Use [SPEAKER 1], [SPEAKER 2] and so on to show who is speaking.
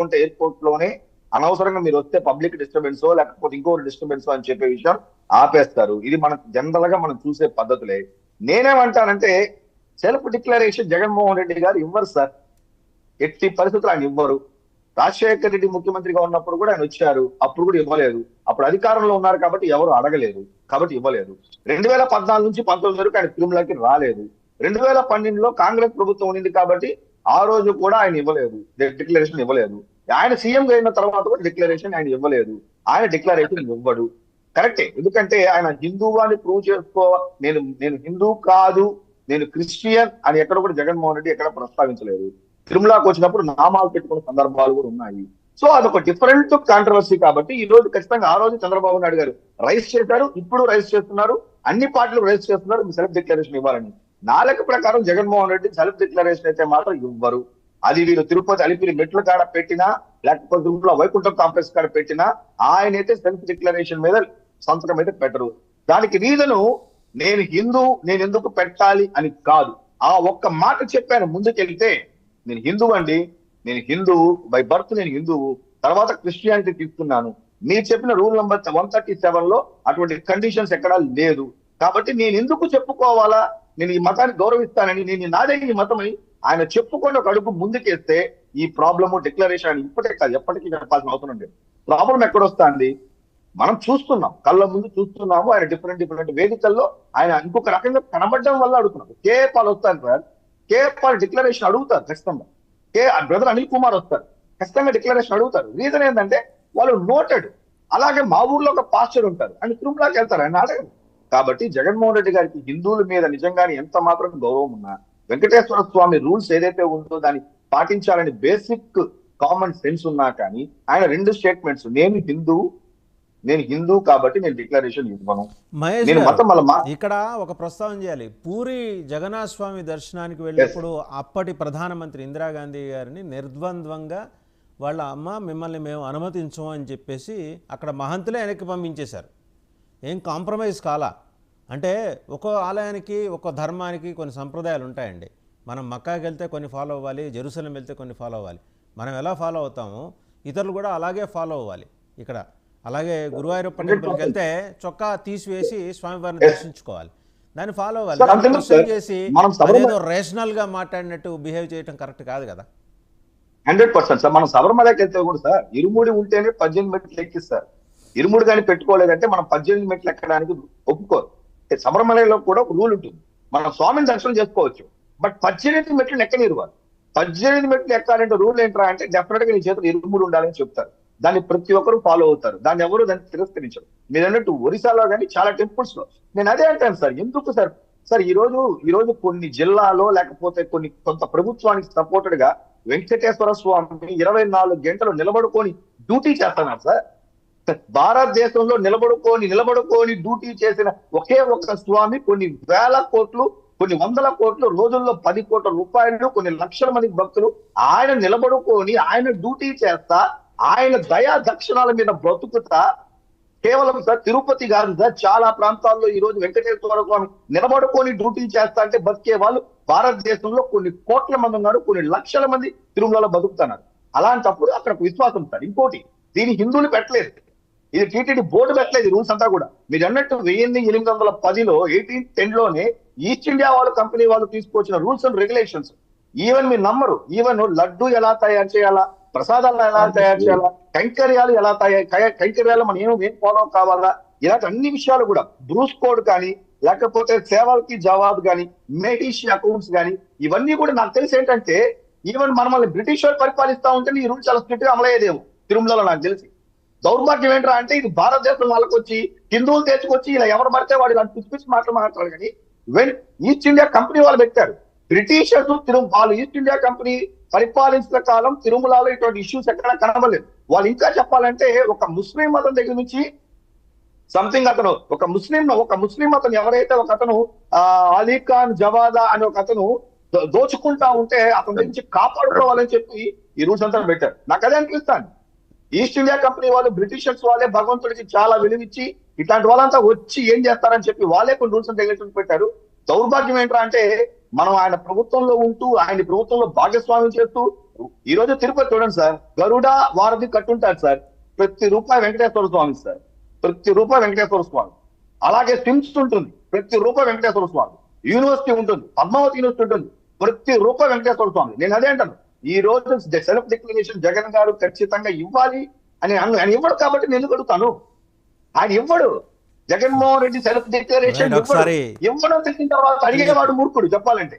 [SPEAKER 1] లేకుంటే ఎయిర్పోర్ట్ లోనే అనవసరంగా మీరు వస్తే పబ్లిక్ డిస్టర్బెన్స్ లేకపోతే ఇంకొక డిస్టర్బెన్స్ అని చెప్పే విషయం ఆపేస్తారు. ఇది మన జనరల్ గా మనం చూసే పద్ధతులే. నేనేమంటానంటే సెల్ఫ్ డిక్లరేషన్ జగన్మోహన్ రెడ్డి గారు ఇవ్వరు సార్, ఎట్టి పరిస్థితులు ఆయన ఇవ్వరు. రాజశేఖర రెడ్డి ముఖ్యమంత్రిగా ఉన్నప్పుడు కూడా ఆయన వచ్చారు, అప్పుడు కూడా ఇవ్వలేదు. అప్పుడు అధికారంలో ఉన్నారు కాబట్టి ఎవరు అడగలేదు, కాబట్టి ఇవ్వలేదు. 2014 నుంచి 19 వరకు ఆయన తిరుమలకి రాలేదు. 2012లో కాంగ్రెస్ ప్రభుత్వం ఉండింది కాబట్టి ఆ రోజు కూడా ఆయన ఇవ్వలేదు, డిక్లరేషన్ ఇవ్వలేదు. ఆయన సీఎం అయిన తర్వాత కూడా డిక్లరేషన్ ఆయన ఇవ్వలేదు. ఆయన డిక్లరేషన్ ఇవ్వడు, కరెక్టే. ఎందుకంటే ఆయన హిందువు అని ప్రూవ్ చేసుకో, నేను నేను హిందూ కాదు, నేను క్రిస్టియన్ అని ఎక్కడ కూడా జగన్మోహన్ రెడ్డి ఎక్కడ ప్రస్తావించలేదు. తిరుమలకు వచ్చినప్పుడు నామాలు పెట్టుకున్న సందర్భాలు కూడా ఉన్నాయి. సో అదొక డిఫరెంట్ కాంట్రవర్సీ. కాబట్టి ఈ రోజు ఖచ్చితంగా ఆ రోజు చంద్రబాబు నాయుడు గారు రైస్ చేశారు, ఇప్పుడు రైస్ చేస్తున్నారు, అన్ని పార్టీలు రైస్ చేస్తున్నారు సెల్ఫ్ డిక్లరేషన్ ఇవ్వాలని. నా లెక్క ప్రకారం జగన్మోహన్ రెడ్డి సెల్ఫ్ డిక్లరేషన్ అయితే మాత్రం ఇవ్వరు. అది వీళ్ళు తిరుపతి అలిపిరి మెట్ల కాడ పెట్టినా లేకపోతే తిరుమల వైకుంఠం కాంప్లెక్స్ కాడ పెట్టినా ఆయన అయితే సెల్ఫ్ డిక్లరేషన్ మీద సంతకం అయితే పెట్టరు. దానికి రీజను నేను హిందూ, నేను ఎందుకు పెట్టాలి అని కాదు. ఆ ఒక్క మాట చెప్పాను ముందుకెళ్తే, నేను హిందువు అండి, నేను హిందువు బై బర్త్, నేను హిందువు, తర్వాత క్రిస్టియానిటీ తీసుకున్నాను. మీరు చెప్పిన రూల్ నెంబర్ 137లో అటువంటి కండిషన్స్ ఎక్కడా లేదు. కాబట్టి నేను ఎందుకు చెప్పుకోవాలా, నేను ఈ మతాన్ని గౌరవిస్తానని, నేను నాదే ఈ మతం అని ఆయన చెప్పుకొని ఒక అడుగు ముందుకేస్తే ఈ ప్రాబ్లము డిక్లరేషన్ ఇప్పటికే కాదు ఎప్పటికీ చెప్పాల్సిన అవసరం లేదు. ప్రాబ్లం ఎక్కడొస్తుంది మనం చూస్తున్నాం, కళ్ళ ముందు చూస్తున్నాము. ఆయన డిఫరెంట్ వేదికల్లో ఆయన ఇంకొక రకంగా కనబడడం వల్ల అడుగుతున్నాం. కేఏపాల్ వస్తారు సార్, కేఏపాల్ డిక్లరేషన్ అడుగుతారు ఖచ్చితంగా. బ్రదర్ అనిల్ కుమార్ వస్తారు, ఖచ్చితంగా డిక్లరేషన్ అడుగుతారు. రీజన్ ఏంటంటే వాళ్ళు నోటెడ్. అలాగే మా ఊర్లో ఒక పాస్టర్ ఉంటారు, ఆయన తిరుమలకి వెళ్తారు, ఆయన అడగరు. కాబట్టి జగన్మోహన్ రెడ్డి గారికి హిందువుల మీద నిజంగానే ఎంత మాత్రం గౌరవం ఉన్నా, వెంకటేశ్వర స్వామి రూల్స్ ఏదైతే ఉందో దాన్ని పాటించాలని బేసిక్ కామన్ సెన్స్ ఉన్నా కానీ ఆయన రెండు స్టేట్మెంట్స్, నేను హిందూ కాబట్టి నేను డిక్లరేషన్ ఇవ్వను, నేను మతం వల్ల.
[SPEAKER 2] ఇక్కడ ఒక ప్రస్తావన చేయాలి. పూరి జగన్నాథ స్వామి దర్శనానికి వెళ్ళినప్పుడు అప్పటి ప్రధానమంత్రి ఇందిరాగాంధీ గారిని నిర్ద్వంద్వంగా వాళ్ళ అమ్మ మిమ్మల్ని మేము అనుమతించము అని చెప్పేసి అక్కడ మహంతులే వెనక్కి పంపించేశారు. ఏం కాంప్రమైజ్ కాలా. అంటే ఒక్కో ఆలయానికి ఒక్కో ధర్మానికి కొన్ని సంప్రదాయాలు ఉంటాయండి. మనం మక్కాకి వెళ్తే కొన్ని ఫాలో అవ్వాలి, జెరూసలేం వెళ్తే కొన్ని ఫాలో అవ్వాలి. మనం ఎలా ఫాలో అవుతామో ఇతరులు కూడా అలాగే ఫాలో అవ్వాలి. ఇక్కడ అలాగే గురువాయూరప్ప టెంపుల్కి వెళ్తే చొక్కా తీసివేసి స్వామివారిని దర్శించుకోవాలి, దాన్ని ఫాలో అవ్వాలి. క్వశ్చన్ చేసి అదేదో రేషనల్ గా మాట్లాడినట్టు బిహేవ్ చేయడం కరెక్ట్ కాదు కదా.
[SPEAKER 1] 100% సార్. మనం శబరిమలకి వెళ్తే కూడా సార్ ఇరుముడి ఉంటేనే 18 మెట్లు ఎక్కిస్తారు. ఇరుముడి కానీ పెట్టుకోలేదంటే మనం 18 మెట్లు ఎక్కడానికి ఒప్పుకోరు. శబరిమలలో కూడా ఒక రూల్ ఉంటుంది, మనం స్వామిని దర్శనం చేసుకోవచ్చు, బట్ 18 మెట్లు ఎక్కనివ్వాలి. 18 మెట్లు ఎక్కాలంటే రూల్ ఏంట్రా అంటే డెఫినెట్ గా నీ చేతులు ఇరుముడి ఉండాలని చెప్తారు. దాన్ని ప్రతి ఒక్కరు ఫాలో అవుతారు, దాన్ని ఎవరు దాన్ని తిరస్కరించరు. మీరు అన్నట్టు ఒరిస్సాలో కానీ చాలా టెంపుల్స్ లో నేను అదే అంటాను సార్. ఎందుకు సార్ ఈ రోజు కొన్ని జిల్లాలో లేకపోతే కొంత ప్రభుత్వానికి సపోర్టెడ్ గా వెంకటేశ్వర స్వామిని 24 గంటలు నిలబడుకొని డ్యూటీ చేస్తున్నారు సార్. భారతదేశంలో నిలబడుకొని డ్యూటీ చేసిన ఒకే ఒక్క స్వామి కొన్ని వేల కోట్లు, కొన్ని వందల కోట్లు, రోజుల్లో 10 కోట్ల రూపాయలు, కొన్ని లక్షల మంది భక్తులు ఆయన నిలబడుకొని ఆయన డ్యూటీ చేస్తా, ఆయన దయా దక్షిణాల మీద బ్రతుకుతా, కేవలం సార్ తిరుపతి గారు సార్ చాలా ప్రాంతాల్లో ఈ రోజు వెంకటేశ్వర స్వామి నిలబడుకొని డ్యూటీ చేస్తా అంటే బతికే వాళ్ళు భారతదేశంలో కొన్ని కోట్ల మంది ఉన్నారు, కొన్ని లక్షల మంది తిరుమలలో బతుకుతున్నారు. అలాంటప్పుడు అక్కడ విశ్వాసం సార్. ఇంకోటి, దీని హిందువులు పెట్టలేదు, ఇది టీటీడీ బోర్డు పెట్టలేదు. రూల్స్ అంతా కూడా మీరు అన్నట్టు 1810లో 1810లోనే ఈస్ట్ ఇండియా వాళ్ళు కంపెనీ వాళ్ళు తీసుకొచ్చిన రూల్స్ అండ్ రెగ్యులేషన్స్. ఈవెన్ మీరు నమ్మరు, ఈవెన్ లడ్డు ఎలా తయారు చేయాలా, ప్రసాదాలు ఎలా తయారు చేయాలా, కైంకర్యాలు ఎలా కైంకర్యాలు మనం ఏం ఫాలో కావాలా, ఇలాంటి అన్ని విషయాలు కూడా బ్రూస్ కోడ్ కానీ లేకపోతే సేవలకి జవాబు కానీ మేటిషి అకౌంట్స్ కానీ ఇవన్నీ కూడా నాకు తెలిసి ఏంటంటే ఈవెన్ మనల్ని బ్రిటిష్ వాళ్ళు పరిపాలిస్తా ఉంటే ఈ రూల్ చాలా స్ట్రిక్ట్ గా అమలయ్యేదేమో తిరుమలలో. నాకు తెలిసి దౌర్భాగ్యం ఏంట్రా అంటే ఇది భారతదేశం వాళ్ళకి వచ్చి హిందువులు తెచ్చుకొచ్చి ఇలా ఎవరు పడితే వాడు ఇలా పిచ్చి మాటలు మాట్లాడారు. కానీ వెన్ ఈస్ట్ ఇండియా కంపెనీ వాళ్ళు పెట్టారు, బ్రిటిషర్స్ వాళ్ళు ఈస్ట్ ఇండియా కంపెనీ పరిపాలించిన కాలం తిరుమలలో ఇటువంటి ఇష్యూస్ ఎక్కడ కనబడలేదు. వాళ్ళు ఇంకా చెప్పాలంటే ఒక ముస్లిం మతం దగ్గర నుంచి సంథింగ్ అతను ఒక ముస్లిం అతను ఎవరైతే ఒక అతను అలీఖాన్ జవాదా అనే ఒక అతను దోచుకుంటా ఉంటే అతని నుంచి కాపాడుకోవాలని చెప్పి ఈ రూల్స్ అంతా పెట్టారు. నాకు అదే అనిపిస్తాను, ఈస్ట్ ఇండియా కంపెనీ వాళ్ళు బ్రిటిషర్స్ వాళ్ళే భగవంతుడికి చాలా విలువిచ్చి ఇట్లాంటి వాళ్ళంతా వచ్చి ఏం చేస్తారని చెప్పి వాళ్ళే కొన్ని రూల్స్ అండ్ రెగ్యులేషన్స్ పెట్టారు. దౌర్భాగ్యం ఏంట్రా అంటే మనం ఆయన ప్రభుత్వంలో ఉంటూ ఆయన ప్రభుత్వంలో భాగస్వామ్యం చేస్తూ ఈ రోజు తిరుపతి చూడండి సార్, గరుడ వారధి కట్టుంటారు సార్, ప్రతి రూపాయి వెంకటేశ్వర స్వామి సార్, ప్రతి రూపాయి వెంకటేశ్వర స్వామి. అలాగే స్విమ్స్ ఉంటుంది, ప్రతి రూపాయి వెంకటేశ్వర స్వామి. యూనివర్సిటీ ఉంటుంది, పద్మావతి యూనివర్సిటీ ఉంటుంది, ప్రతి రూపాయి వెంకటేశ్వర స్వామి. నేను అదే అంటాను, ఈ రోజు సెల్ఫ్ డిక్లరేషన్ జగన్ గారు ఖచ్చితంగా ఇవ్వాలి అని ఆయన ఇవ్వడు కాబట్టి నేను ఎందుకు అడుగుతాను? ఆయన ఇవ్వడు. జగన్మోహన్ రెడ్డి సెల్ఫ్ డిక్లరేషన్
[SPEAKER 2] ఒకసారి
[SPEAKER 1] ఇవ్వడం తెలిసిన తర్వాత అడిగేవాడు మూర్ఖుడు చెప్పాలంటే.